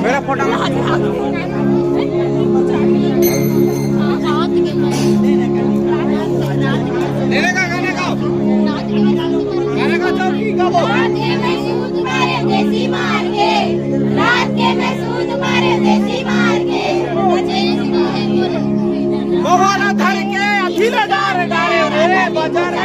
मेरा फोटो गाने का चौकी का वो रात के मैं सूद मारे देसी मार के रात के मैं सूद मारे देसी मार के मोहरा धर के अखिल डारे रे बजर